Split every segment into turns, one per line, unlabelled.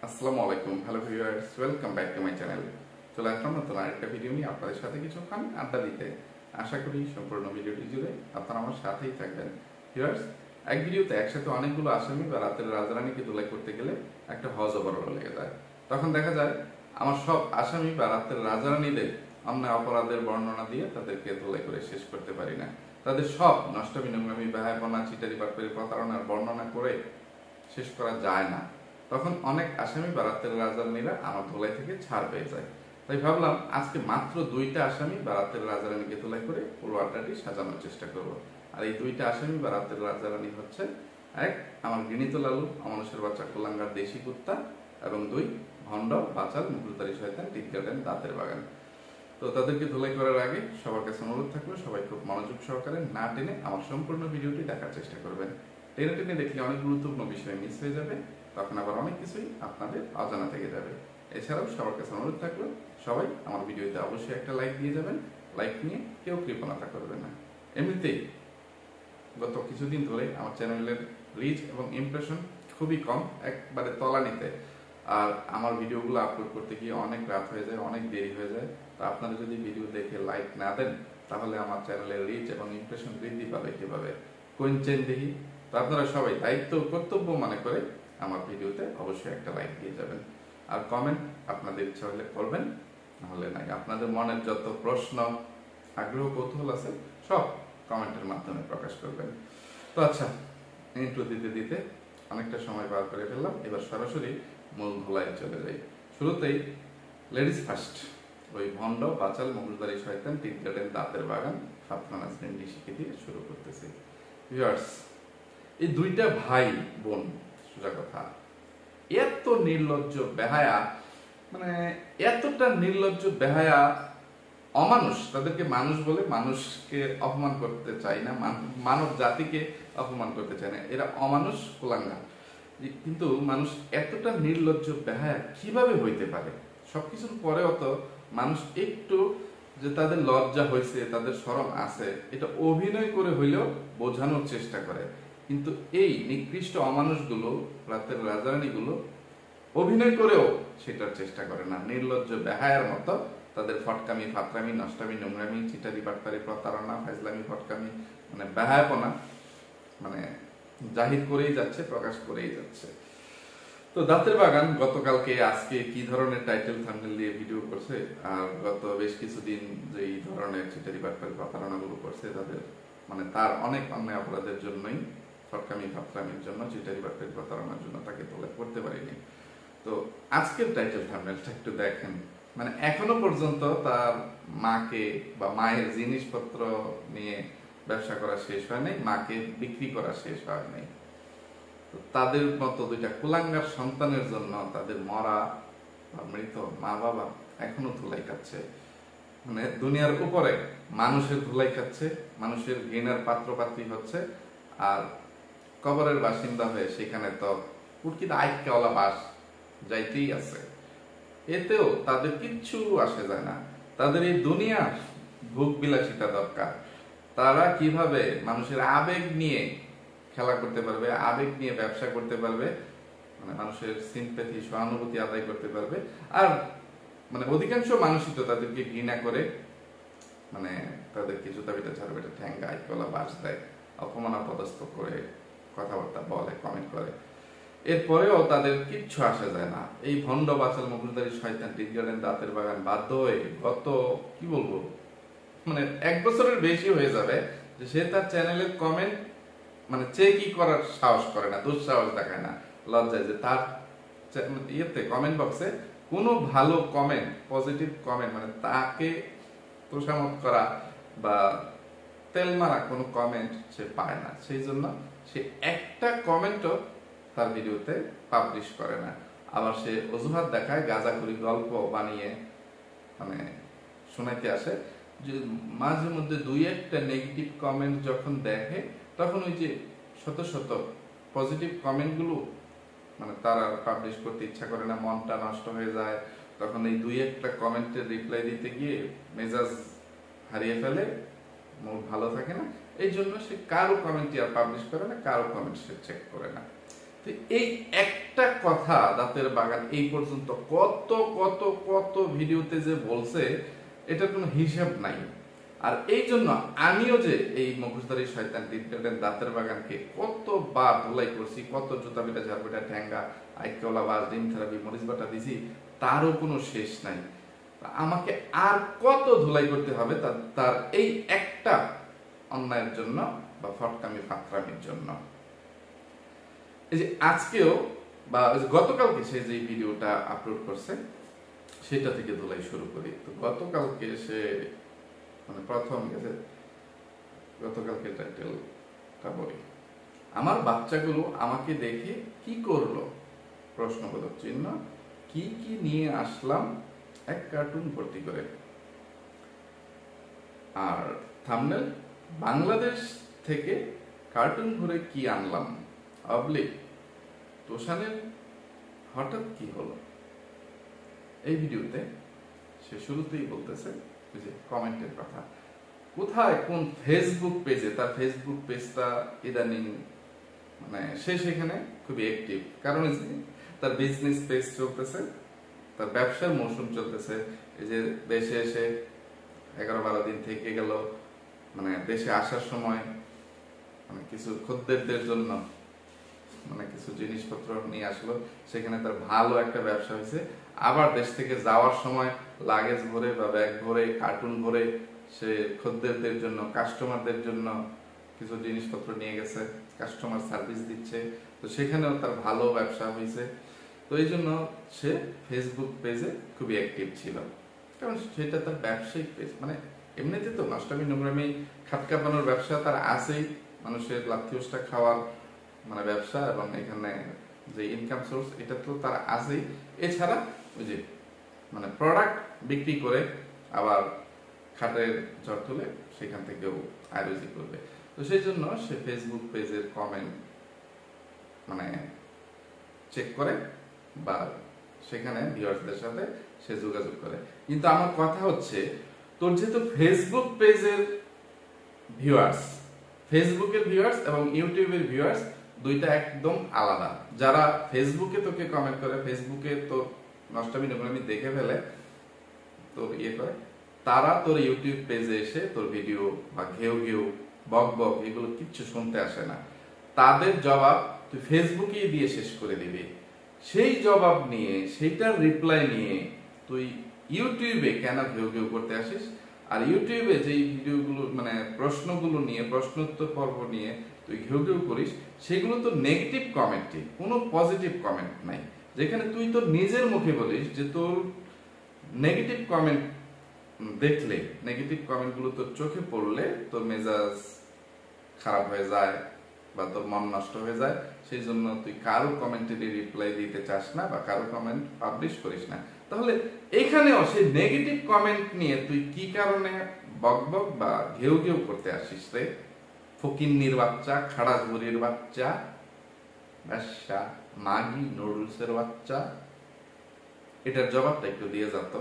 আসসালামু আলাইকুম, hello viewers, welcome back to my channel. চলে আসলাম নতুন আরেকটা ভিডিও নিয়ে আপনাদের সাথে কিছুক্ষণ আড্ডা দিতে। আশা করি সম্পূর্ণ ভিডিওটি জুড়ে আপনারা আমার সাথেই থাকবেন। ভিউয়ার্স, এক ভিডিওতে একসাথে অনেকগুলো আসামি বা রাতের রাজারানীকে ধুলাই করতে গেলে একটা হজ ওভারঅল লেগে যায়। তখন দেখা যায় আমার সব আসামি বা রাতের রাজারানীদের অন্যায় অপরাধের বর্ণনা দিয়ে তাদেরকে ধুলাই করে শেষ করতে পারি না। তাদের সব নষ্টমী নোংরামি ব্যয়াপনা চিটারি বাটপারি প্রতারণার বর্ণনা করে শেষ করা যায় না। তখন অনেক আসামি বা রাতের রাজারানীরা আমার ধোলাই থেকে ছাড় পেয়ে যায়। তাই ভাবলাম আজকে মাত্র 2টা আসামি বা রাতের রাজারানীকে ধোলাই করে পুরো আড্ডাটি সাজানোর চেষ্টা করব। আর এই 2টা আসামি বা রাতের রাজারানী হচ্ছে, এক আমার গৃহীত লালু অমানুষের বাচ্চা কুলাঙ্গার দেশি কুত্তা, এবং 2 ভণ্ড বাচাল মুকুলতারি শয়তান টিক গার্ডেন দাঁতের বাগান। তো তাদেরকে ধোলাই করার আগে সবার কাছে অনুরোধ থাকলো সবাই খুব মনোযোগ সহকারে না টেনে আমার সম্পূর্ণ ভিডিওটি দেখার চেষ্টা করবেন। টেনে টেনে দেখলে অনেক গুরুত্বপূর্ণ বিষয় মিস হয়ে যাবে, তখন আবার অনেক কিছুই আপনাদের অজানা থেকে যাবে। এছাড়াও সবার কাছে অনুরোধ থাকলো সবাই আমার ভিডিওতে অবশ্যই একটা লাইক দিয়ে যাবেন। লাইক নিয়ে কেউ কৃপণতা করবেন না। এমনিতেই গত কিছুদিন ধরে আমার চ্যানেলের রিচ এবং ইমপ্রেশন খুবই কম, একবারে তলানিতে। আর আমার ভিডিওগুলো আপলোড করতে গিয়ে অনেক রাত হয়ে যায়, অনেক দেরি হয়ে যায়। তো আপনারা যদি ভিডিও দেখে লাইক না দেন তাহলে আমার চ্যানেলের রিচ এবং ইমপ্রেশন বৃদ্ধি পাবে কিভাবে? কোয়েঞ্চেন দেখি। তো আপনারা সবাই দায়িত্ব কর্তব্য মনে করে আমার ভিডিওতে অবশ্যই একটা লাইক দিয়ে যাবেন। আর কমেন্ট আপনাদের ইচ্ছা হলে করবেন, নাহলে নাই। আপনাদের মনের যত প্রশ্ন, আগ্রহ, কৌতূহল আছে সব কমেন্টের মাধ্যমে প্রকাশ করবেন। তো আচ্ছা, ইন্ট্রো দিতে দিতে অনেকটা সময় পার করে ফেললাম, এবার সরাসরি মূল ধুলায় চলে যাই। শুরুতেই লেডিস ফার্স্ট, ওই ভণ্ড বাচাল মুকুলদারি শয়তান টিক গার্ডেন দাঁতের বাগান ফাতমা নাজনীন ঋষিকে দিয়ে শুরু করতেছি। ভিউয়ার্স, এই 2টা ভাই বোন, সোজা কথা, এত নির্লজ্জ বেহায়া, মানে এতটা নির্লজ্জ বেহায়া, অমানুষ। তাদেরকে মানুষ বলে মানুষকে অপমান করতে চাই না, মানব জাতিকে অপমান করতে চায় না, এরা অমানুষ কুলাঙ্গা। কিন্তু মানুষ এতটা নির্লজ্জ বেহায়া কিভাবে হইতে পারে? সবকিছুর পরেও তো মানুষ একটু যে তাদের লজ্জা হয়েছে, তাদের শরম আছে, এটা অভিনয় করে হইলেও বোঝানোর চেষ্টা করে। কিন্তু এই নিকৃষ্ট অমানুষগুলো, রাতের রাজারানীগুলো অভিনয় করেও সেটার চেষ্টা করে না। নির্লজ্জ বেহায়ার মতো তাদের ফটকামি, ফাতরামি, নষ্টামি, নোংরামি, চিটারি বাটপারি, প্রতারণা, ফাইজলামি, ফটকামি, মানে বেহায়াপনা মানে জাহির করেই যাচ্ছে, প্রকাশ করেই যাচ্ছে। তো দাঁতের বাগান গতকালকে আজকে কি ধরনের টাইটেল থাম্বনেল দিয়ে ভিডিও করছে, আর গত বেশ কিছুদিন যেই ধরনের চিটারি বাটপারি প্রতারণাগুলো করছে, তাদের মানে তার অনেক অন্যায় অপরাধের জন্যই, ফটকামি ফাতরামির জন্য, চিটারি বাটপারি প্রতারণার জন্য তাকে তোলা করতে পারিনি। তো আজকের টাইটেল থাম্বনেলটা একটু দেখেন। মানে এখনো পর্যন্ত তার মাকে বা মায়ের জিনিসপত্র নিয়ে ব্যবসা করা শেষ হয় নাই, মাকে বিক্রি করা শেষ হয় নাই। তাদের মতো 2টা কুলাঙ্গার সন্তানের জন্য তাদের মরা বা মৃত মা বাবা এখনো ধুলাই খাচ্ছে। মানে দুনিয়ার উপরে মানুষের ধুলাই খাচ্ছে, মানুষের ঘৃণার পাত্রপাত্রী হচ্ছে। আর কবরের বাসিন্দা হয়ে সেখানে তো কুটকিতে আইক্যাওয়ালা বাস যাইতেই আছে। এতেও তাদের কিচ্ছু আসে যায় না। তাদের এই দুনিয়ার ভোগ বিলাসিতা দরকার। তারা কিভাবে মানুষের আবেগ নিয়ে খেলা করতে পারবে, আবেগ নিয়ে ব্যবসা করতে পারবে, মানে মানুষের সিম্প্যাথি, সহানুভূতি আদায় করতে পারবে। আর মানে অধিকাংশ মানুষই তো তাদেরকে ঘৃণা করে, মানে তাদেরকে জুতা পিটা ছাড়বে, ঠ্যাঙ্গা আইকলা বাস দেয়, অপমান অপদস্থ করে কথাবার্তা বলে, কমেন্ট করে। এরপরেও তাদের কিচ্ছু আসা যায় না। এই ভণ্ড বাচাল মুকুলদারি শয়তান টিক গার্ডেন দাঁতের বাগান বাধ্য হয়ে গত কি বলবো, মানে 1 বছরের বেশি হয়ে যাবে যে সে তার চ্যানেলের কমেন্ট মানে চেকই করার সাহস করে না, দুঃসাহস দেখায় না, লজ্জায় যে তার ইয়েতে কমেন্ট বক্সে কোনো ভালো কমেন্ট, পজিটিভ কমেন্ট, মানে তাকে তোষামত করা বা তেল মারা কোনো কমেন্ট সে পায় না। সেই জন্য সে একটা কমেন্টও তার ভিডিওতে পাবলিশ করে না। আবার সে অজুহাত দেখায়, গাঁজাখুরি গল্প বানিয়ে মানে শোনাইতে আসে যে মাঝে মধ্যে 2-1টা নেগেটিভ কমেন্ট যখন দেখে, তখন ওই যে শত শত পজিটিভ কমেন্টগুলো মানে তারা পাবলিশ করতে ইচ্ছা করে না, মনটা নষ্ট হয়ে যায়। তখন এই 2-1টা কমেন্টের রিপ্লাই দিতে গিয়ে মেজাজ হারিয়ে ফেলে, মুড ভালো থাকে না। এই জন্য সে কারো কমেন্টই আর পাবলিশ করে না, কারো কমেন্ট সে চেক করে না। তো এই একটা কথা দাঁতের বাগান এই পর্যন্ত কত কত কত ভিডিওতে যে বলছে এটার কোনো হিসাব নাই। আর এই জন্য আমিও যে এই মুখোশধারী শয়তান দাঁতের বাগানকে কতবার ধুলাই করছি, কত জুতা পিটা ঝাড়পিটা ঠ্যাঙ্গা আইকলা বাস ডিম থেরাপি মরিচ বাটা দিছি, তারও কোনো শেষ নাই। আমাকে আর কত ধুলাই করতে হবে তার এই একটা অন্যায়ের জন্য বা ফটকামি ফাকরামির জন্য। এই যে আজকেও বা গতকালকে সে যে ভিডিওটা আপলোড করছে সেটা থেকে ধুলাই শুরু করি। তো গতকালকে সে মানে প্রথম গেছে, গতকালকে টাইটেলটা বলি, আমার বাচ্চাগুলো আমাকে দেখে কি করলো প্রশ্নবোধক চিহ্ন, কি কি নিয়ে আসলাম এক কার্টুন ভর্তি করে। আর থাম্বনেল, বাংলাদেশ থেকে কার্টুন ঘুরে কি আনলাম অবলিক তোষানের হঠাৎ কি হলো। এই ভিডিওতে সে শুরুতেই বলতেছে যে কমেন্টের কথা, কোথায় কোন ফেসবুক পেজে, তার ফেসবুক পেজটা ইদানিং মানে সে সেখানে খুবই অ্যাক্টিভ, কারণ তার বিজনেস পেজ চলতেছে, তার ব্যবসার মৌসুম চলতেছে। এই যে দেশে এসে 11-12 দিন থেকে গেল, মানে দেশে আসার সময় মানে কিছু খদ্দেরদের জন্য মানে কিছু জিনিসপত্র নিয়ে আসলো, সেখানে তার ভালো একটা ব্যবসা হয়েছে। আবার দেশ থেকে যাওয়ার সময় লাগেজ ভরে বা ব্যাগ ভরে কার্টুন ভরে সে খদ্দেরদের জন্য, কাস্টমারদের জন্য কিছু জিনিসপত্র নিয়ে গেছে, কাস্টমার সার্ভিস দিচ্ছে। তো সেখানেও তার ভালো ব্যবসা হয়েছে। তো এই জন্য সে ফেসবুক পেজে খুবই অ্যাক্টিভ ছিল, কারণ সেটা তার ব্যবসায়িক পেজ। মানে এমনিতে তো নষ্টামি নোংরামি খাটকাপানোর ব্যবসা তার আছেই, মানুষের লাথিউসটা খাওয়ার মানে ব্যবসা এবং এখানে যে ইনকাম সোর্স এটা তো তার আছেই। এছাড়া ওই যে মানে প্রোডাক্ট বিক্রি করে আবার খাটের ঝড় তুলে সেখান থেকেও আয় রুজি করবে। তো সেই জন্য সে ফেসবুক পেজের কমেন্ট মানে চেক করে বা সেখানে ভিউয়ার্সদের সাথে সে যোগাযোগ করে। কিন্তু আমার কথা হচ্ছে, তোর যেহেতু ফেসবুক পেজের ভিউয়ার্স, ফেসবুকের ভিউয়ার্স এবং ইউটিউবের ভিউয়ার্স দুইটা একদম আলাদা। যারা ফেসবুকে তোকে কমেন্ট করে, ফেসবুকে তোর নষ্টামি নোংরামি দেখে ফেলে, তোর ইয়ে করে, তারা তোর ইউটিউব পেজে এসে তোর ভিডিও বা ঘেউ ঘেউ বক বক এগুলো কিচ্ছু শুনতে আসে না। তাদের জবাব তুই ফেসবুকেই দিয়ে শেষ করে দিবি। সেই জবাব নিয়ে, সেইটার রিপ্লাই নিয়ে তুই ইউটিউবে কেন ঘেউ ঘেউ করতে আসিস? আর ইউটিউবে যেই ভিডিওগুলো মানে প্রশ্নগুলো নিয়ে, প্রশ্নোত্তর পর্ব নিয়ে তুই ঘেউ ঘেউ করিস, সেগুলো তো নেগেটিভ কমেন্টই, কোনো পজিটিভ কমেন্ট নাই। যেখানে তুই তোর নিজের মুখে বলিস যে তোর নেগেটিভ কমেন্ট দেখলে, নেগেটিভ কমেন্টগুলো তোর চোখে পড়লে তোর মেজাজ খারাপ হয়ে যায় বা তোর মন নষ্ট হয়ে যায়, সেই জন্য তুই কারো কমেন্টের রিপ্লাই দিতে চাস না বা কারো কমেন্ট পাবলিশ করিস না। তাহলে এখানেও সেই নেগেটিভ কমেন্ট নিয়ে তুই কি কারণে বকবক বা ঘেউ ঘেউ করতে আসিস রে? ফকিন্নির বাচ্চা, খাড়াঝুরির বাচ্চা, ব্যবসা মাগি নুডলসের বাচ্চা, এটার জবাবটা একটু দিয়ে যেত।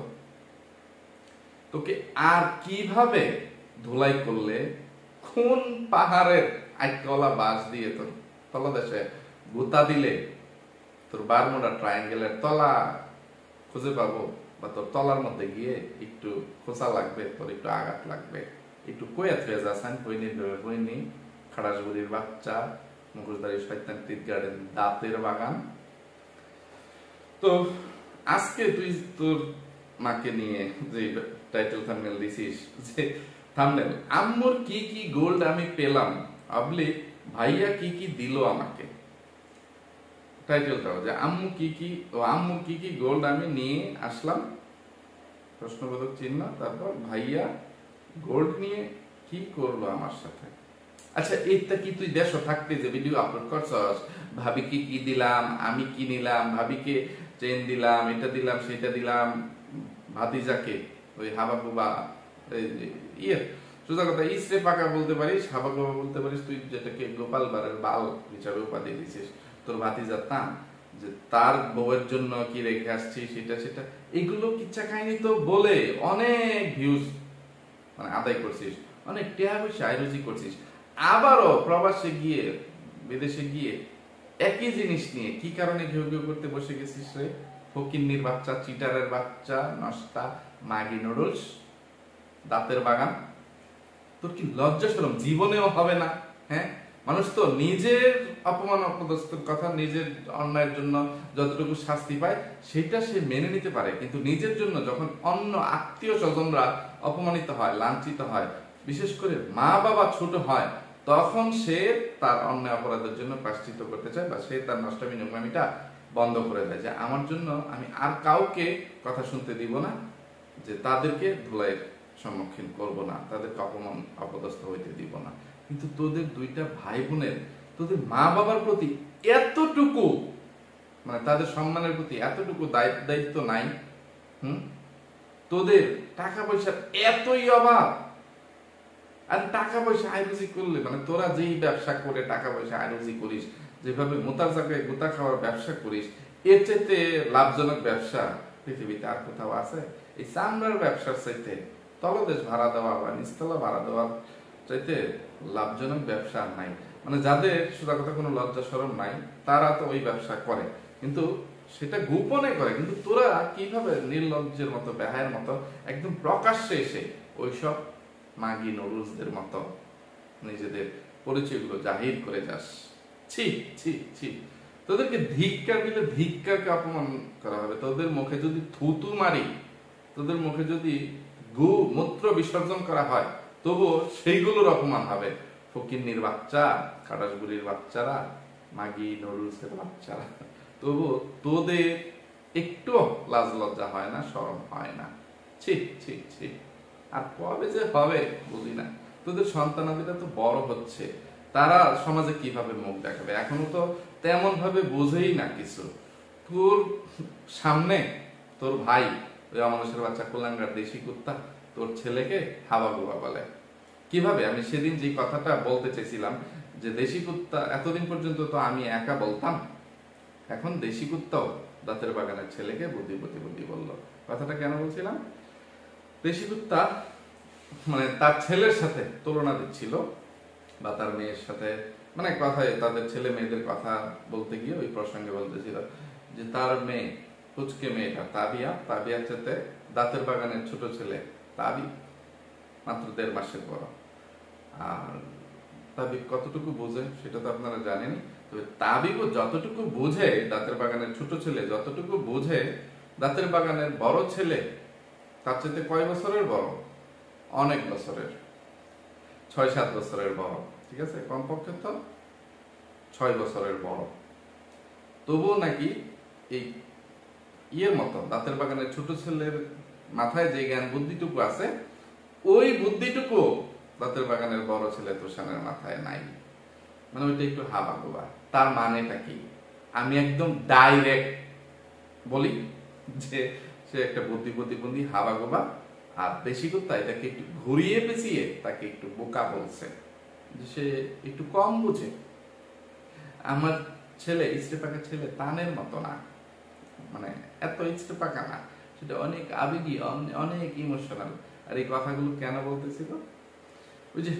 তোকে আর কিভাবে ধুলাই করলে, কোন পাহাড়ের আইকলা বাস দিয়ে তোর তলদেশে গুতা দিলে তোর বারমুডা ট্রায়াঙ্গেলের তলা খুঁজে পাবো, বা তোর তলার মধ্যে গিয়ে একটু খোঁচা লাগবে, তোর একটু আঘাত লাগবে, একটু কয়ে থুয়ে যাচ্ছেন বইনি খাড়াসগুড়ির বাচ্চা, মুখোশধারী শয়তান টিট গার্ডেন দাঁতের বাগান। তো আজকে তুই তোর মাকে নিয়ে যে টাইটেল থাম্বনেল দিছিস, যে থাম্বনেল আম্মুর কি কি গোল্ড আমি পেলাম অবলিক ভাইয়া কি কি দিল আমাকে, টাইটেলটাও যে আম্মু কি কি গোল্ড আমি নিয়ে আসলাম প্রশ্নবোধক চিহ্ন, তারপর ভাইয়া গোল্ড নিয়ে কি করলো আমার সাথে। আচ্ছা, এইটা কি তুই দেশ থাকতে যে ভিডিও আপলোড করছস, ভাবিকে কি দিলাম, আমি কি নিলাম, ভাবিকে চেন দিলাম, এটা দিলাম, সেটা দিলাম, ভাতিজাকে ওই হাবাবুবা ইয়ে সোজা কথা ইসরে পাকা বলতে পারিস, হাবাবুবা বলতে পারিস, তুই যেটাকে গোপাল বারের বাল হিসাবে উপাধি দিছিস তোর ভাতিজার তা, যে তার বউয়ের জন্য কি রেখে আসছি সেটা সেটা, এগুলো কিচ্ছা কাহিনী তো বলে অনেক ভিউজ মানে আদায় করছিস, অনেক টেয়া পয়সা আয়রুজি করছিস। আবারও প্রবাসে গিয়ে, বিদেশে গিয়ে একই জিনিস নিয়ে কি কারণে ঘেউ ঘেউ করতে বসে গেছিস রে? ফকিন্নির বাচ্চা, চিটারের বাচ্চা, নষ্টা, মাগি নুডলস, দাঁতের বাগান। তোর কি লজ্জা শরম জীবনেও হবে না? হ্যাঁ, মানুষ তো নিজের অপমান অপদস্থের কথা, নিজের অন্যায়ের জন্য যতটুকু শাস্তি পায় সেটা সে মেনে নিতে পারে, কিন্তু নিজের জন্য যখন অন্য আত্মীয় স্বজনরা অপমানিত হয়, লাঞ্ছিত হয়, বিশেষ করে মা বাবা ছোট হয়, তখন সে তার অন্যায় অপরাধের জন্য প্রায়শ্চিত্ত করতে চায়, বা সে তার নষ্টামি নোংরামিটা বন্ধ করে দেয়, যে আমার জন্য আমি আর কাউকে কথা শুনতে দিব না, যে তাদেরকে ধুলাইয়ের সম্মুখীন করব না, তাদেরকে অপমান অপদস্থ হইতে দিব না। কিন্তু তোদের দুইটা ভাই বোনের, তোদের মা বাবার প্রতি এতটুকু, মানে তাদের সম্মানের প্রতি এতটুকু দায়িত্ব নাই। তোদের টাকা পয়সার এতই অভাব, আর টাকা পয়সা আয়রুজি করলে, মানে তোরা যেই ব্যবসা করে টাকা পয়সা আয়রুজি করিস, যেভাবে মোতার জায়গায় গোতা খাওয়ার ব্যবসা করিস, এর চাইতে লাভজনক ব্যবসা পৃথিবীতে আর কোথাও আছে? এই চামড়ার ব্যবসার চাইতে তলদেশ ভাড়া দেওয়া বা নিচতলা ভাড়া দেওয়ার চাইতে লাভজনক ব্যবসা আর নাই। মানে যাদের সোজা কথা কোনো লজ্জা শরম নাই, তারা তো ওই ব্যবসা করে, কিন্তু সেটা গোপনে করে। কিন্তু তোরা কিভাবে নির্লজ্জের মতো, বেহায়ের মতো একদম প্রকাশ্যে এসে ওইসব মাগি নুডলসদের মতো নিজেদের পরিচয়গুলো জাহির করে যাস? ছি ছি ছি, তোদেরকে ধিক্কার দিলে ধিক্কারকে অপমান করা হবে। তোদের মুখে যদি থুতু মারি, তোদের মুখে যদি গু মূত্র বিসর্জন করা হয়, তবুও সেইগুলোর অপমান হবে। ফকিন্নির বাচ্চা, কাটাসগুড়ির বাচ্চারা, মাগি নুডলসের বাচ্চারা, তবুও তোদের একটু লাজ লজ্জা হয় না, শরম হয় না? ছি ছি ছি। আর কবে যে হবে বুঝি না। তোদের সন্তানাদিরা তো বড় হচ্ছে, তারা সমাজে কিভাবে মুখ দেখাবে? এখনো তো তেমন ভাবে বোঝেই না কিছু। তোর সামনে তোর ভাই ওই অমানুষের বাচ্চা কুলাঙ্গার দেশি কুত্তা তোর ছেলেকে হাওয়া গোবা বলে। কিভাবে? আমি সেদিন যে কথাটা বলতে চাইছিলাম যে দেশি কুত্তা, এতদিন পর্যন্ত তো আমি একা বলতাম, এখন দেশি কুত্তাও দাঁতের বাগানের ছেলেকে বুদ্ধি বুদ্ধি বললো। কথাটা কেন বলছিলাম? দেশি কুত্তা মানে তার ছেলের সাথে তুলনা দিচ্ছিল, বা তার মেয়ের সাথে, মানে কথায় তাদের ছেলে মেয়েদের কথা বলতে গিয়ে ওই প্রসঙ্গে বলতেছিল যে তার মেয়ে, পুচকে মেয়েটা তাবিয়ার সাথে দাঁতের বাগানের ছোট ছেলে তাবি মাত্র 1.5 মাসের বড়। আর তাবি কতটুকু বোঝে সেটা তো আপনারা জানেন। তবে তাবিও যতটুকু বোঝে, দাঁতের বাগানের ছোট ছেলে যতটুকু বোঝে, দাঁতের বাগানের বড় ছেলে তার চাইতে কয় বছরের বড়? অনেক বছরের, 6-7 বছরের বড়। ঠিক আছে, কমপক্ষে তো 6 বছরের বড়। তবুও নাকি এই ইয়ের মতো দাঁতের বাগানের ছোট ছেলের মাথায় যে জ্ঞান বুদ্ধিটুকু আছে, ওই বুদ্ধিটুকু দাঁতের বাগানের বড় ছেলে তুষানের মাথায় নাই। মানে ওইটা একটু হাবা গোবা। তার মানেটা কি? আমি একদম ডাইরেক্ট বলি যে সে একটা বুদ্ধি হাবা গোবা, আর বেশি কুত্তা এটাকে একটু ঘুরিয়ে পেঁচিয়ে তাকে একটু বোকা বলছে, যে সে একটু কম বুঝে। আমার ছেলে, ইস্টে পাকা ছেলে তানের মতো না, মানে এত ইস্টে পাকা না, সেটা অনেক আবেগী, অনেক ইমোশনাল। আর এই কথাগুলো কেন বলতেছিল? ওই যে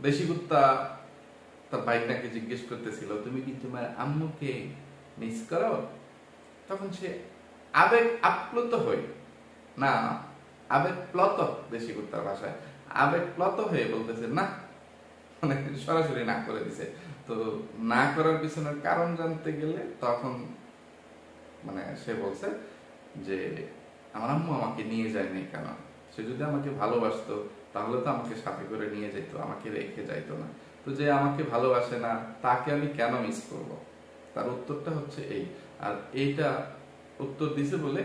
দেশি কুত্তা তার বাইকটাকে জিজ্ঞেস করতেছিল, তুমি কি তোমার আম্মুকে মিস করো? তখন সে আবেগ আপ্লুত হয়ে, না আবেগ প্লত, দেশি কুত্তার ভাষায় আবেগ প্লত হয়ে বলতেছে না, মানে সরাসরি না করে দিছে। তো না করার পিছনের কারণ জানতে গেলে তখন মানে সে বলছে যে আমার আম্মু আমাকে নিয়ে যায়নি কেন? সে যদি আমাকে ভালোবাসতো তাহলে তো আমাকে সাথে করে নিয়ে যেত, আমাকে রেখে যাইতো না। তো যে আমাকে ভালোবাসে না তাকে আমি কেন মিস করব? তার উত্তরটা হচ্ছে এই। আর এইটা উত্তর দিছে বলে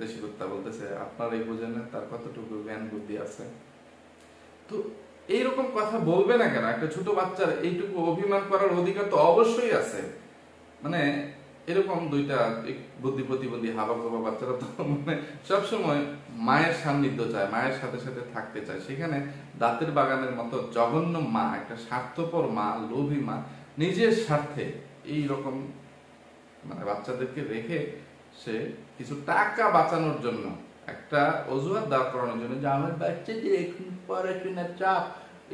দেশি কুত্তা বলতেছে আপনার এই বোঝেন না তার কতটুকু জ্ঞান বুদ্ধি আছে। তো এইরকম কথা বলবে না কেন? একটা ছোট বাচ্চার এইটুকু অভিমান করার অধিকার তো অবশ্যই আছে। মানে এরকম দুইটা বুদ্ধি প্রতিবন্ধী হাবা গোবা বাচ্চারা তো মানে সবসময় মায়ের সান্নিধ্য চায়, মায়ের সাথে সাথে থাকতে চায়। সেখানে দাঁতের বাগানের মতো জঘন্য মা, একটা স্বার্থপর মা, লোভী মা, নিজের স্বার্থে এইরকম মানে বাচ্চাদেরকে রেখে সে কিছু টাকা বাঁচানোর জন্য, একটা অজুহাত দাঁড় করানোর জন্য, যে আমার বাচ্চাদের এখন পড়াশোনার চাপ,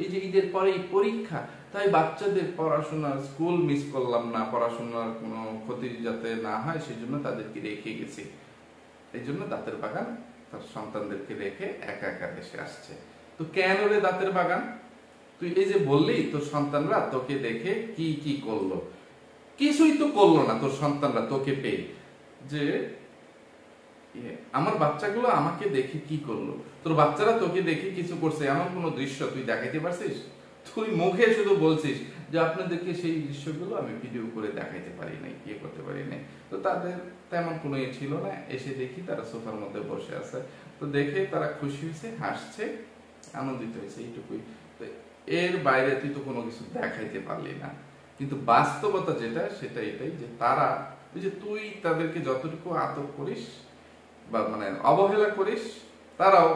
এই যে ঈদের পরেই পরীক্ষা, তাই বাচ্চাদের পড়াশোনা, স্কুল মিস করলাম না, পড়াশোনার কোনো ক্ষতি যাতে না হয় সেই জন্য তাদেরকে রেখে গেছি। এই জন্য দাঁতের বাগান তার সন্তানদেরকে রেখে একা একা দেশে আসছে। তো কেন রে দাঁতের বাগান? তুই এই যে বললি তোর সন্তানরা তোকে দেখে কি কি করলো, কিছুই তো করলো না তোর সন্তানরা তোকে পেয়ে। যে আমার বাচ্চাগুলো আমাকে দেখে কি করলো, তোর বাচ্চারা তোকে দেখে কিছু করছে এমন কোন দৃশ্য তুই দেখাইতে পারছিস? তুই মুখে শুধু বলছিস যে আপনাদেরকে সেই দৃশ্যগুলো আমি ভিডিও করে দেখাইতে পারি নাই, ইয়ে করতে পারি নাই। তো তাদের তেমন কোনো ইয়ে ছিল না, এসে দেখি তারা সোফার মধ্যে বসে আছে, তো দেখে তারা খুশি হয়েছে, হাসছে, আনন্দিত হয়েছে, এইটুকুই। তো এর বাইরে তুই তো কোনো কিছু দেখাইতে পারলি না। কিন্তু বাস্তবতা যেটা সেটা এটাই যে তারা, ওই যে তুই তাদেরকে যতটুকু আদর করিস বা মানে অবহেলা করিস, তারাও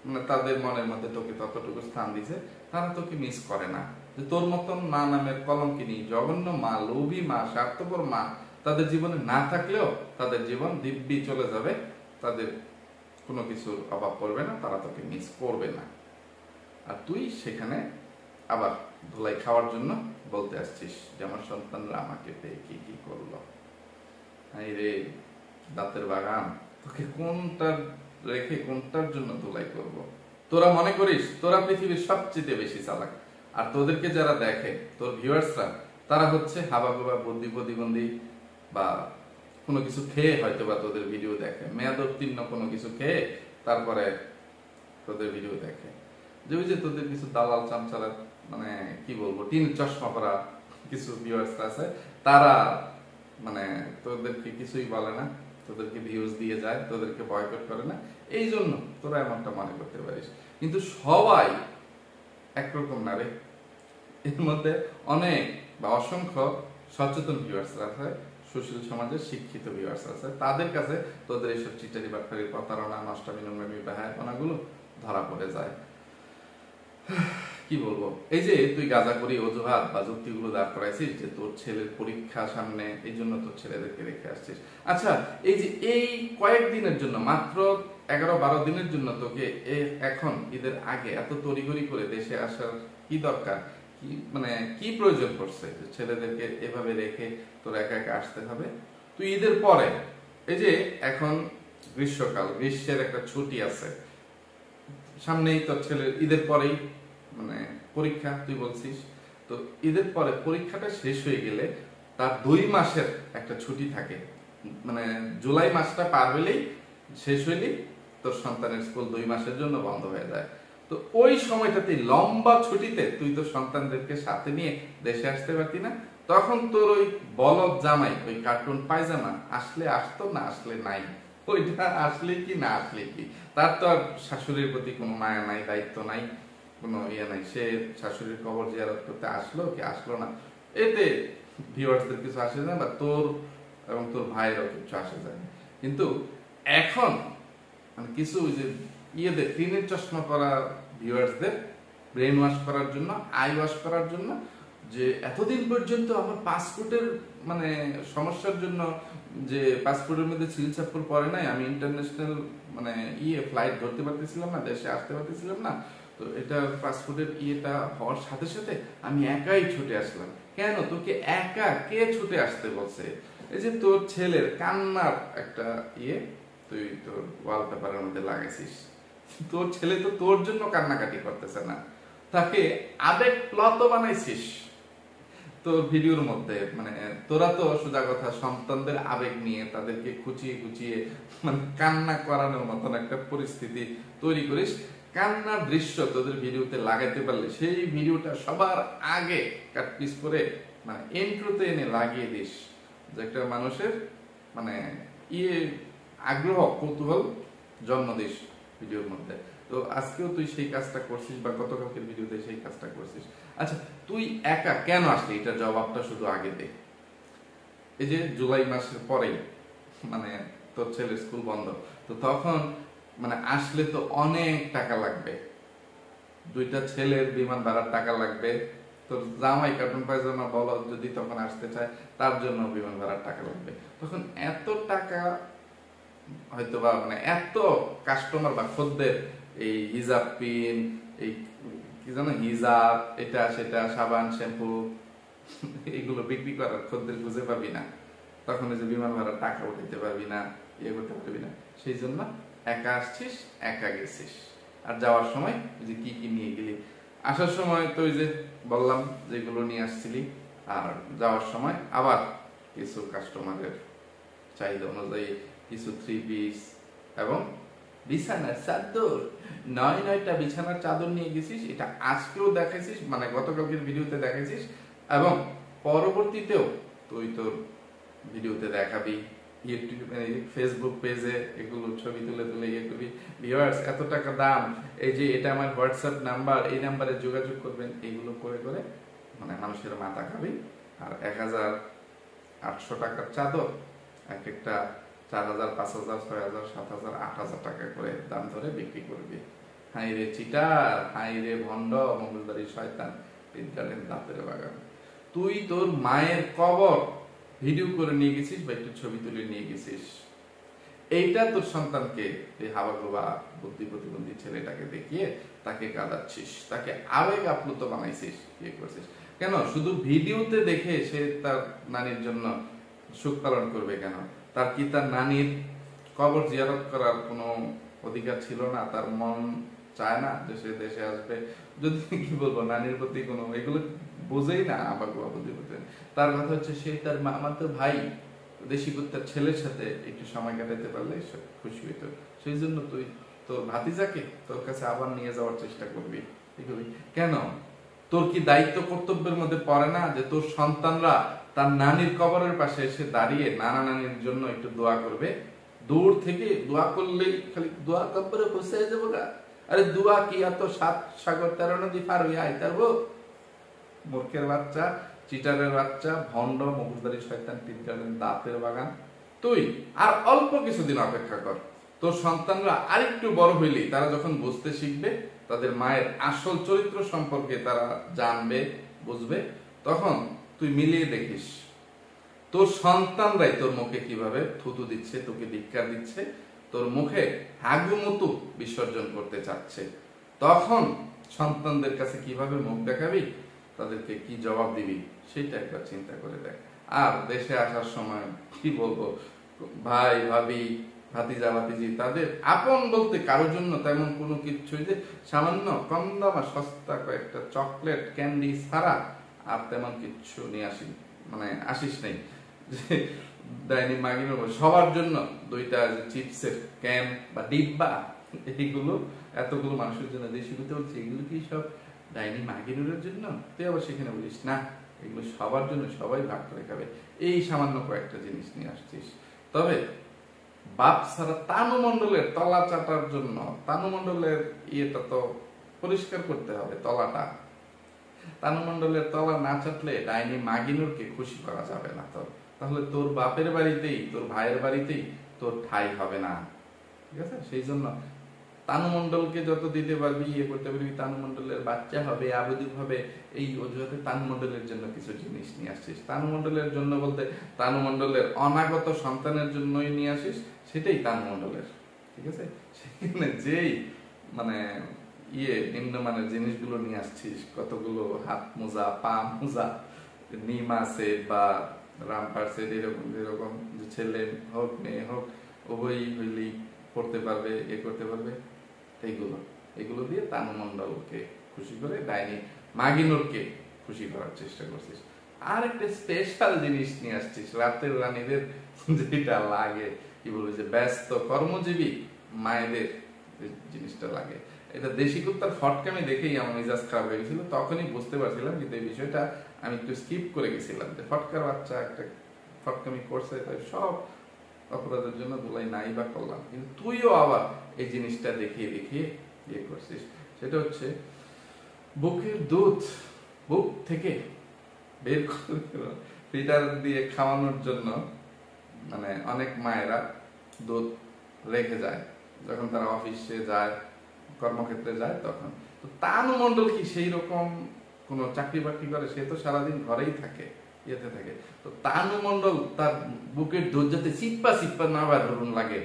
মানে তাদের মনের মধ্যে তোকে ততটুকু স্থান দিছে। তারা তোকে মিস করে না। যে তোর মতন মা নামের কলঙ্কিনী, জঘন্য মা, লোভী মা, স্বার্থপর মা তাদের জীবনে না থাকলেও তাদের জীবন দিব্যি চলে যাবে, তাদের কোনো কিছুর অভাব পড়বে না, তারা তোকে মিস করবে না। আর তুই সেখানে আবার ধুলাই খাওয়ার জন্য বলতে আসছিস যে আমার সন্তানরা আমাকে পেয়ে কি কি করলো। এই রে দাঁতের বাগান, তোকে কোনটা রেখে কোনটার জন্য ধুলাই করব? তোরা মনে করিস তোরা পৃথিবীর সবচেয়ে বেশি চালাক, আর তোদেরকে যারা দেখে তোর ভিউয়ার্সরা, তারা হচ্ছে হাবাগোবা, বুদ্ধি প্রতিবন্ধী, বা কোনো কিছু খেয়ে হয়তো বা তোদের ভিডিও দেখে, মেয়াদোত্তীর্ণ কোনো কিছু খেয়ে তারপরে তোদের ভিডিও দেখে। যে ওই যে তোদের কিছু দালাল চামচারা, মানে কি বলবো, টিন চশমা পরা কিছু ভিউয়ার্স আছে, তারা মানে তোদেরকে কিছুই বলে না, তোদেরকে ভিউজ দিয়ে যায়, তোদেরকে বয়কট করে না, এই জন্য তোরা এমনটা মনে করতে পারিস। কিন্তু সবাই একরকম না রে, এর মধ্যে অনেক বা অসংখ্য সচেতন ভিউয়ার্স আছে, সুশীল সমাজের শিক্ষিত ভিউয়ার্স আছে, তাদের কাছে তোদের এইসব চিটারি বাটপারি, প্রতারণা, নষ্টামি, নোংরামি, বেহায়াপনাগুলো ধরা পড়ে যায়। কি বলবো, এই যে তুই গাঁজাখড়ি অজুহাত বা যুক্তিগুলো দাঁড় করাইছিস যে তোর ছেলের পরীক্ষা সামনে, এই জন্য তোর ছেলেদেরকে রেখে আসছিস। আচ্ছা, এই যে এই কয়েকদিনের জন্য, মাত্র 11-12 দিনের জন্য তোকে এখন ঈদের আগে এত তড়িঘড়ি করে দেশে আসার কি দরকার, কি মানে কি প্রয়োজন পড়ছে যে ছেলেদেরকে এভাবে রেখে তোর একা একা আসতে হবে? তুই ঈদের পরে, এই যে এখন গ্রীষ্মকাল, গ্রীষ্মের একটা ছুটি আছে সামনেই, তোর ছেলের ঈদের পরেই মানে পরীক্ষা তুই বলছিস, তো ঈদের পরে পরীক্ষাটা শেষ হয়ে গেলে তার 2 মাসের একটা ছুটি থাকে, মানে জুলাই মাসটা পার হলেই, শেষ হইলেই তোর সন্তানের স্কুল 2 মাসের জন্য বন্ধ হয়ে যায়। তো ওই সময়টাতে লম্বা ছুটিতে তুই তোর সন্তানদেরকে সাথে নিয়ে দেশে আসতে পারতি না? তখন তোর ওই বলদ জামাই, ওই কার্টুন পায়জামা আসলে আসতো, না আসলে নাই, ওইটা আসলে কি না আসলে কি, তার তো আর শাশুড়ির প্রতি কোনো মায়া নাই, দায়িত্ব নাই, কোনো ইয়ে নাই, সে শাশুড়ির কবর জিয়ারত করতে আসলো কি আসলো না, এতে ভিউয়ার্সদের কিছু আসে না, বা তোর এবং তোর ভাইয়েরও কিছু আসে যায়। কিন্তু এখন মানে কিছু যে ইয়েদের টিনের চশমা পরা ভিউয়ার্সদের ব্রেন ওয়াশ করার জন্য, আই ওয়াশ করার জন্য, যে এতদিন পর্যন্ত আমার পাসপোর্টের মানে সমস্যার জন্য, যে পাসপোর্টের মধ্যে সিল চাপ্পল পড়ে নাই, আমি ইন্টারন্যাশনাল মানে ফ্লাইট ধরতে পারতেছিলাম না, দেশে আসতে পারতেছিলাম না, তো এটা পাসপোর্টের ইয়েটা হওয়ার সাথে সাথে আমি একাই ছুটে আসলাম। কেন তোকে একা কে ছুটে আসতে বলছে? এই যে তোর ছেলের কান্নার একটা তুই তোর ওয়ালপেপারের মধ্যে লাগাইছিস, তোর ছেলে তো তোর জন্য কান্নাকাটি করতেছে না, তাকে আবেগ প্লত বানাইছিস তোর ভিডিওর মধ্যে। মানে তোরা তো সোজা কথা সন্তানদের আবেগ নিয়ে তাদেরকে খুঁচিয়ে খুঁচিয়ে মানে কান্না করানোর মতন একটা পরিস্থিতি তৈরি করিস। কান্নার দৃশ্য তোদের ভিডিওতে লাগাইতে পারলে সেই ভিডিওটা সবার আগে কাটপিস করে মানে ইন্ট্রোতে এনে লাগিয়ে দিস, যে একটা মানুষের মানে আগ্রহ, কৌতূহল জন্ম দিস ভিডিওর মধ্যে। তো আজকেও তুই সেই কাজটা করছিস, বা গতকালকের ভিডিওতে সেই কাজটা করছিস। আচ্ছা, তুই একা কেন আসলি, এটা জবাবটা শুধু আগে দে। এই যে জুলাই মাসের পরেই মানে তোর ছেলের স্কুল বন্ধ, তো তখন মানে আসলে তো অনেক টাকা লাগবে, 2টা ছেলের বিমান ভাড়ার টাকা লাগবে, তোর জামাই কার্টুন পায়জামা বলো যদি তখন আসতে চায় তার জন্য বিমান ভাড়ার টাকা লাগবে। তখন এত টাকা হয়তো বা মানে এত কাস্টমার বা খদ্দের, এই হিজাব পিন, এই কি জানো হিজাব, এটা সেটা, সাবান, শ্যাম্পু, এগুলো বিক্রি করার খদ্দের খুঁজে পাবি না, তখন যে বিমান ভাড়া টাকা উঠাইতে পারবি না, ইয়ে করতে পারবি না। সেই জন্য একা আসছিস, একা গেছিস। আর যাওয়ার সময় যে কি কি নিয়ে গেলি, আসার সময় তো ওই যে বললাম যেগুলো নিয়ে আসছিলি, আর যাওয়ার সময় আবার কিছু কাস্টমারের চাহিদা অনুযায়ী কিছু 3 পিস এবং বিছানার চাদর, 9টা বিছানার চাদর নিয়ে গেছিস। এটা আজকেও দেখাইছিস, মানে গতকালকের ভিডিওতে দেখাইছিস, এবং পরবর্তীতেও তুই তোর ভিডিওতে দেখাবি, ইউটিউব ফেসবুক পেজে এগুলো ছবি তুলে তুলে ইয়ে করবি। ভিউয়ার্স, এত টাকা দাম, এই যে এটা আমার হোয়াটসঅ্যাপ নাম্বার, এই নাম্বারে যোগাযোগ করবেন, এইগুলো করে করে মানে মানুষের মাথা খাবি। আর 1800 টাকার চাদর এক একটা 4000, 5000, 6000, 7000, 8000 টাকা করে দাম ধরে বিক্রি করবি। হাই রে চিটার, হাই রে ভণ্ড, মঙ্গলদারি শয়তান, বিদ্যালয়ের দাঁতের বাগান। তুই তোর মায়ের কবর ভিডিও করে নিয়ে গেছিস বা একটু ছবি তুলে নিয়ে গেছিস, এইটা তোর সন্তানকে, এই হাবাগোবা বুদ্ধি প্রতিবন্ধী ছেলেটাকে দেখিয়ে তাকে কাঁদাচ্ছিস, তাকে আবেগ আপ্লুত বানাইছিস, ইয়ে করছিস কেন? শুধু ভিডিওতে দেখে সে তার নানির জন্য সুখ পালন করবে কেন? তার কি তার নানির কবর জিয়ারত করার কোনো অধিকার ছিল না? তার মন চায় না যে সে দেশে আসবে? যদি কি বলবো, নানির প্রতি কোনো এগুলো বোঝেই না হাবাগোবা বুদ্ধি প্রতিবন্ধী। তার কথা হচ্ছে সে তার আমার তো ভাই দেশি কুত্তার ছেলের সাথে একটু সময় কাটাতে পারলে খুশি হইতো। সেই জন্য তুই তোর ভাতিজাকে তোর কাছে আবার নিয়ে যাওয়ার চেষ্টা করবি। কেন? তোর কি দায়িত্ব কর্তব্যের মধ্যে পড়ে না যে তোর সন্তানরা তার নানির কবরের পাশে এসে দাঁড়িয়ে নানা নানির জন্য একটু দোয়া করবে? দূর থেকে দোয়া করলেই খালি দোয়া কবরে বসে যাবো গা? আরে দোয়া কি এত 7 সাগর 13 নদী পার হয়ে আইতারবো? মূর্খের বাচ্চা, চিটারের বাচ্চা, ভণ্ড, মুখদারি শয়তান, টিটকারের দাঁতের বাগান। তুই আর অল্প কিছুদিন অপেক্ষা কর, তোর সন্তানরা আরেকটু বড় হইলে তারা যখন বুঝতে শিখবে, তাদের মায়ের আসল চরিত্র সম্পর্কে তারা জানবে, বুঝবে, তখন তুই মিলিয়ে দেখিস তোর সন্তানরাই তোর মুখে কিভাবে থুতু দিচ্ছে, তোকে ধিক্কার দিচ্ছে, তোর মুখে হাগুমুতু বিসর্জন করতে চাচ্ছে। তখন সন্তানদের কাছে কিভাবে মুখ দেখাবি, তাদেরকে কি জবাব দিবি, সেটা একবার চিন্তা করে দেখ। আর দেশে আসার সময় কি বলবো, ভাই ভাবি, ভাতিজা ভাতিজি, তাদের আপন বলতে কারোর জন্য তেমন কোনো কিছু, যে সামান্য কম দামা সস্তা কয়েকটা চকলেট ক্যান্ডি ছাড়া আর তেমন কিছু নিয়ে আসিস নেই। যে ডাইনি মাগিনো সবার জন্য 2টা চিপসের ক্যান বা ডিব্বা, এইগুলো এতগুলো মানুষের জন্য দেশি হতে হচ্ছে, এগুলো কি সব ডাইনি মাগিনুরের জন্য? তুই আবার সেখানে বলিস না এগুলো সবার জন্য, সবাই ভাগ করে খাবে। এই সামান্য কয়েকটা জিনিস নিয়ে আসছিস। তবে বাপ ছাড়া তানু মণ্ডলের তলা চাটার জন্য, তানু মণ্ডলের ইয়েটা তো পরিষ্কার করতে হবে, তলাটা। তানু মণ্ডলের তলা না চাটলে ডাইনি মাগিনুরকে খুশি করা যাবে না। তো তাহলে তোর বাপের বাড়িতেই, তোর ভাইয়ের বাড়িতেই তোর ঠাই হবে না, ঠিক আছে? সেই জন্য তানু মণ্ডলকে যত দিতে পারবি, ইয়ে করতে পারবি, তানু মণ্ডলের বাচ্চা হবে, আবেদন হবে, এই অজুহাতে তানু মণ্ডলের জন্য কিছু জিনিস নিয়ে আসছিস। তানু মণ্ডলের জন্য বলতে তানু মণ্ডলের অনাগত সন্তানের জন্যই নিয়ে আসিস, সেটাই তানু মণ্ডলের, ঠিক আছে? সেখানে যেই নিম্নমানের জিনিসগুলো নিয়ে আসছিস, কতগুলো হাত মোজা, পা মোজা, নিমা সেট বা রামপার সেট, এরকম যে ছেলে হোক মেয়ে হোক উভয়ই হইলেই পড়তে পারবে, করতে পারবে, এগুলো দিয়ে তানু মণ্ডলকে খুশি করে ডাইনি মাগিনুরকে খুশি করার চেষ্টা করছিস। আর একটা স্পেশাল জিনিস নিয়ে আসছিস, রাতের রানীদের যেটা লাগে, কি বলবো, যে ব্যস্ত কর্মজীবী মায়েদের জিনিসটা লাগে। এটা দেশি কুত্তার ফটকামি দেখেই আমার মেজাজ খারাপ হয়ে গেছিল, তখনই বুঝতে পারছিলাম, কিন্তু এই বিষয়টা আমি একটু স্কিপ করে গেছিলাম, যে ফটকার বাচ্চা একটা ফটকামি করছে, তাই সব অপরাধের জন্য ধুলাই নাই বা করলাম। কিন্তু তুইও আবার এই জিনিসটা দেখিয়ে দেখিয়ে ইয়ে করছিস। সেটা হচ্ছে বুকের দুধ বুক থেকে বের করে ফিল্টার দিয়ে খাওয়ানোর জন্য অনেক মায়েরা দুধ রেখে যায় যখন তারা অফিসে যায়, কর্মক্ষেত্রে যায়, তখন। তো তানু মণ্ডল কি সেই রকম কোন চাকরি বাকরি করে? সে তো সারাদিন ঘরেই থাকে, ইয়েতে থাকে। তো তানু মণ্ডল তার বুকের দুধ যাতে চিপ্পা চিপ্পা না বা ধরুন লাগে,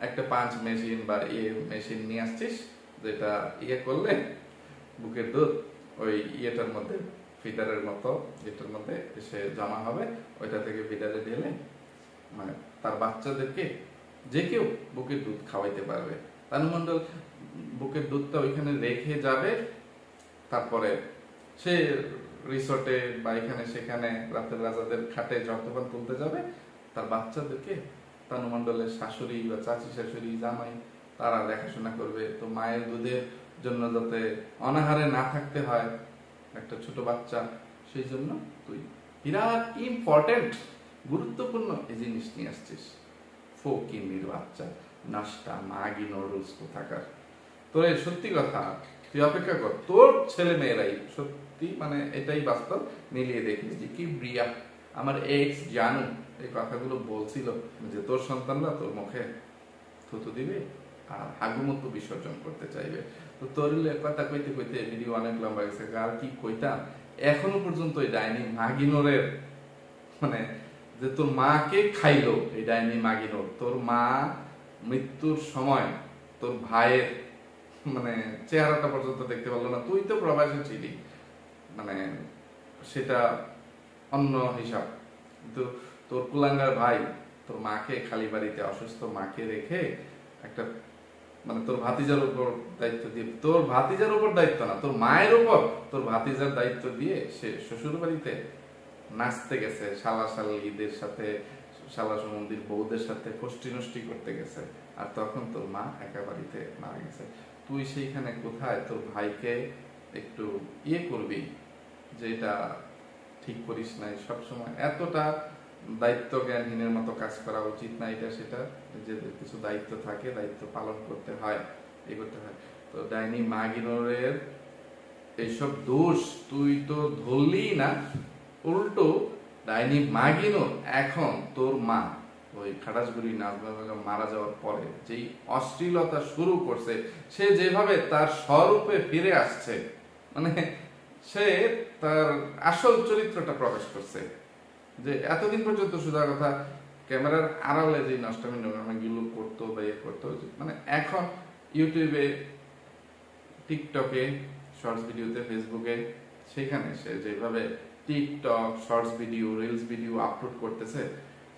একটা পাঁচ মেশিন বা মেশিন নিয়ে আসছিস, যেটা করলে বুকের দুধ ওই ইয়েটার মধ্যে, ফিডারের মতো যেটার মধ্যে সে জমা হবে, ওইটা থেকে ফিডারে ঢেলে মানে তার বাচ্চাদেরকে যে কেউ বুকের দুধ খাওয়াইতে পারবে। তানু মণ্ডল বুকের দুধটা ওইখানে রেখে যাবে, তারপরে সে রিসোর্টে বা এখানে সেখানে রাতের রাজাদের খাটে যতক্ষণ তুলতে যাবে, তার বাচ্চাদেরকে তানু মণ্ডলের শাশুড়ি বা চাচি শাশুড়ি জামাই তারা দেখাশোনা করবে। তো মায়ের দুধের জন্য যাতে অনাহারে না থাকতে হয় একটা ছোট বাচ্চা, সেই জন্য তুই বিরাট ইম্পর্টেন্ট গুরুত্বপূর্ণ এই জিনিস নিয়ে আসছিস। ফকিন্নির বাচ্চা, নাস্তা ম্যাগি নুডলস কোথাকার। তোর সত্যি কথা, তুই অপেক্ষা কর, তোর ছেলে মেয়েরাই সত্যি মানে এটাই বাস্তব মিলিয়ে দেখিস যে কি ব্রিয়া। আমার এক্স জানু এই কথাগুলো বলছিল যে তোর সন্তানরা তোর মুখে থুতু দিবে আর হাগুমুতু বিসর্জন করতে চাইবে। তো তোর কথা কইতে কইতে ভিডিও অনেক লম্বা গেছে, আর কি কইতাম। এখনো পর্যন্ত এই ডাইনি মাগিনোরের মানে যে তোর মাকে খাইলো এই ডাইনি মাগিনোর, তোর মা মৃত্যুর সময় তোর ভাইয়ের মানে চেহারাটা পর্যন্ত দেখতে পারলো না। তুই তো প্রবাসী ছিলি, মানে সেটা অন্য হিসাব, কিন্তু তোর কুলাঙ্গার ভাই তোর মাকে খালি বাড়িতে অসুস্থ মাকে রেখে একটা মানে তোর ভাতিজার উপর দায়িত্ব দিয়ে, তোর ভাতিজার উপর দায়িত্ব না, তোর মায়ের উপর তোর ভাতিজার দায়িত্ব দিয়ে সে শ্বশুর বাড়িতে নাচতে গেছে, শালা শালীদের সাথে, শালা সম্বন্ধীর বউদের সাথে ফষ্টি নষ্টি করতে গেছে, আর তখন তোর মা একা বাড়িতে মারা গেছে। তুই সেইখানে কোথায় তোর ভাইকে একটু ইয়ে করবি যে এটা ঠিক করিস নাই, সবসময় এতটা দায়িত্ব জ্ঞানহীনের মতো কাজ করা উচিত না। এটা সেটা যে কিছু দায়িত্ব থাকে, দায়িত্ব পালন করতে হয়, এই করতে হয়। তো ডাইনি মাগিনোরের এইসব দোষ তুই তো ধরলি না, উল্টো ডাইনি মাগিনোর এখন তোর মা ওই খাটাসগুড়ি নাজমা বেগম মারা যাওয়ার পরে যেই অশ্লীলতা শুরু করছে, সে যেভাবে তার স্বরূপে ফিরে আসছে, মানে সে তার আসল চরিত্রটা প্রকাশ করছে। যে এতদিন পর্যন্ত সুধা কথা ক্যামেরার আড়ালে যে নষ্টামি নোংরামিগুলো করতো বা ইয়ে করতো, মানে এখন ইউটিউবে, টিকটকে, শর্টস ভিডিওতে, ফেসবুকে, সেখানে সে যেভাবে TikTok shorts video reels video upload করতেছে,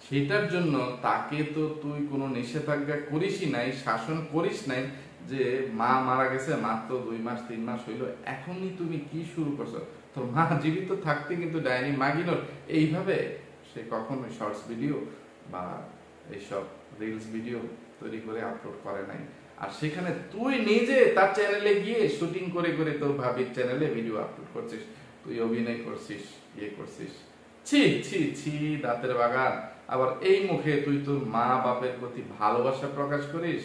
সেটার জন্য তাকে তো তুই কোনো নিষেধাজ্ঞা করিসই নাই, শাসন করিস নাই যে মা মারা গেছে মাত্র 2 মাস 3 মাস হইল, এখনই তুমি কি শুরু করছো। তোর মা জীবিত থাকতে কিন্তু ডাইনি মাগিনোর এইভাবে সে কখনোই শর্টস ভিডিও বা এইসব রিলস ভিডিও তৈরি করে আপলোড করে নাই। আর সেখানে তুই নিজে তার চ্যানেলে গিয়ে শুটিং করে করে তোর ভাবির চ্যানেলে ভিডিও আপলোড করছিস, তুই অভিনয় করছিস, ইয়ে করছিস। ছি ছি ছি দাঁতের বাগান। আবার এই মুখে তুই তোর মা বাপের প্রতি ভালোবাসা প্রকাশ করিস।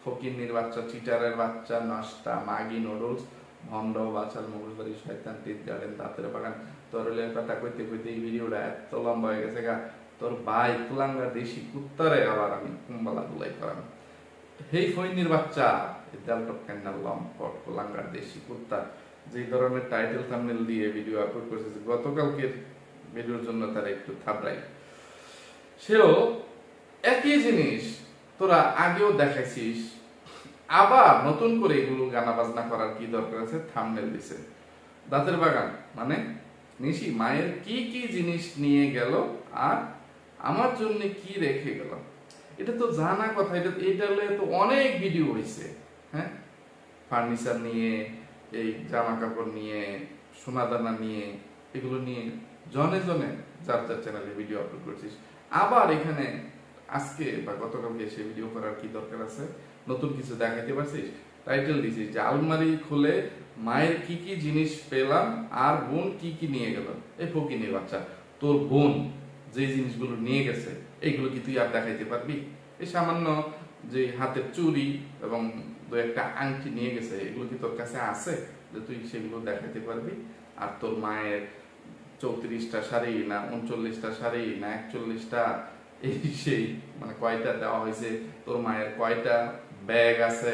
ফকিন্নির বাচ্চা, চিটারের বাচ্চা, নষ্টা মাগি নুডলস, ভন্ড বাচাল মুগলবাড়ি শয়তান টিট গার্ডেন দাঁতের বাগান। তোর কথা কইতে কইতে এই ভিডিওটা এত লম্বা হয়ে গেছে গা। তোর ভাই কুলাঙ্গা দেশি কুত্তারে আবার আমি কুম্বালা গুলাই করাম। হেই ফইন্নির বাচ্চা, দেলটক ক্যান্ডাল লম্পট কুলাঙ্গার দেশি কুত্তা, যে ধরনের টাইটেল থাম্বনেল দিয়ে ভিডিও আপলোড করেছে গতকালকের ভিডিওর জন্য তারা একটু থাবড়াই। সেও একই জিনিস তোরা আগেও দেখাইছিস, আবার নতুন করে এগুলো গানা বাজনা করার কি দরকার আছে? থাম্বনেল দিছে দাঁতের বাগান, মানে নিশি মায়ের কি কি জিনিস নিয়ে গেল আর আমার জন্য কি রেখে গেল, এটা তো জানা কথা। এটা তো অনেক ভিডিও হয়েছে, হ্যাঁ, ফার্নিচার নিয়ে, এই জামা কাপড় নিয়ে, সোনাদানা নিয়ে, এগুলো নিয়ে জনে জনে যার যার চ্যানেলে ভিডিও আপলোড করছিস। আবার এখানে আজকে বা গতকালকে এসে ভিডিও করার কি দরকার আছে? নতুন কিছু দেখাইতে পারছিস? টাইটেল দিছিস যে আলমারি খুলে মায়ের কি কি জিনিস পেলাম আর বোন কি কি নিয়ে গেল। এই ফকিনের বাচ্চা, তোর বোন যে জিনিসগুলো নিয়ে গেছে এইগুলো কি তুই আর দেখাইতে পারবি? এই সামান্য যে হাতের চুড়ি এবং 2-1টা আংটি নিয়ে গেছে, এগুলো কি তোর কাছে আছে যে তুই সেগুলো দেখাইতে পারবি? আর তোর মায়ের 34টা শাড়ি না 39টা শাড়ি না 41টা, এই সেই মানে কয়টা দেওয়া হয়েছে, তোর মায়ের কয়টা ব্যাগ আছে,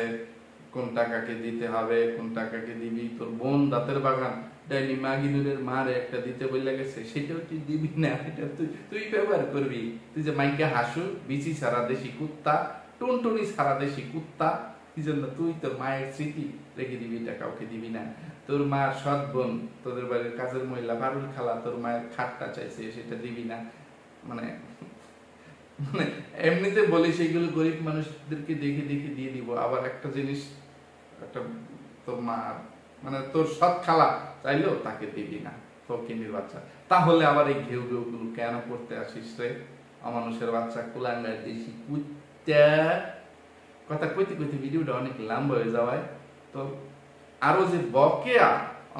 কোন টাকাকে দিতে হবে, কোন টাকাকে দিবি। তোর বোন দাঁতের বাগান ডাইনি মাগিনুরের মারে একটা দিতে বলে গেছে, সেটাও তুই দিবি না, এটা তুই ব্যবহার করবি। তুই যে মাইকে হাসু বিচি সারা দেশি কুত্তা, টুনটুনি সারা দেশি কুত্তা, কি জন্য? তুই তোর মায়ের স্মৃতি রেখে দিবি, এটা কাউকে দিবি না। তোর মার সৎ বোন, তোদের বাড়ির কাজের মহিলা পারুল খালা তোর মায়ের খাটটা চাইছে, সেটা দিবি না। মানে মানে এমনিতে বলি সেগুলো গরিব মানুষদেরকে দেখে দেখে দিয়ে দিব। আবার একটা জিনিস, একটা তোর মা মানে তোর সৎ খালা চাইলেও তাকে দিবি না, ফকিনীর বাচ্চা। তাহলে আবার এই ঘেউ ঘেউ গুলো কেন করতে আসিস রে অমানুষের বাচ্চা, কুলাঙ্গার দেশি কুত্তা। কথা কইতে কইতে ভিডিওটা অনেক লম্বা হয়ে যাওয়ায় তো আরো যে বকেয়া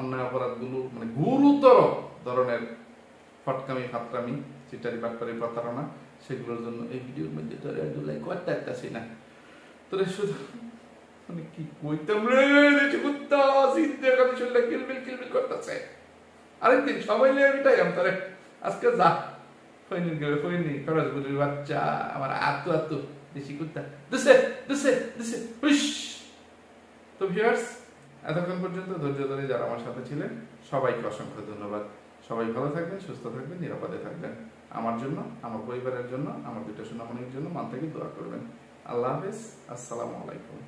অন্যায় অপরাধ গুলো, মানে গুরুতর ধরনের ফটকামি ফাতরামি চিটারি বাটপারি প্রতারণা, সেগুলোর জন্য এই ভিডিওর মধ্যে তোর এগুলাই করতে আসছি না। তোরে শুধু মানে কি কইতাম রে, দেশি কুত্তা চিন্তা করে শুনলে কিলবিল কিলবিল করতেছে। আরেকদিন সবাই নিয়ে মিটাই তোরে, আজকে যা ফইনি গেলে ফইনি খরচগুলির বাচ্চা, আমার আত্ম আত্ম দেশি কুত্তা দুসে দুসে দুসে হুশ। তো ভিউয়ার্স, এতক্ষণ পর্যন্ত ধৈর্য ধরে যারা আমার সাথে ছিলেন সবাইকে অসংখ্য ধন্যবাদ। সবাই ভালো থাকবেন, সুস্থ থাকবেন, নিরাপদে থাকবেন। আমার জন্য, আমার পরিবারের জন্য, আমার দুটো সোনামণির জন্য মন থেকে দোয়া করবেন। আল্লাহ হাফেজ, আসসালামু আলাইকুম।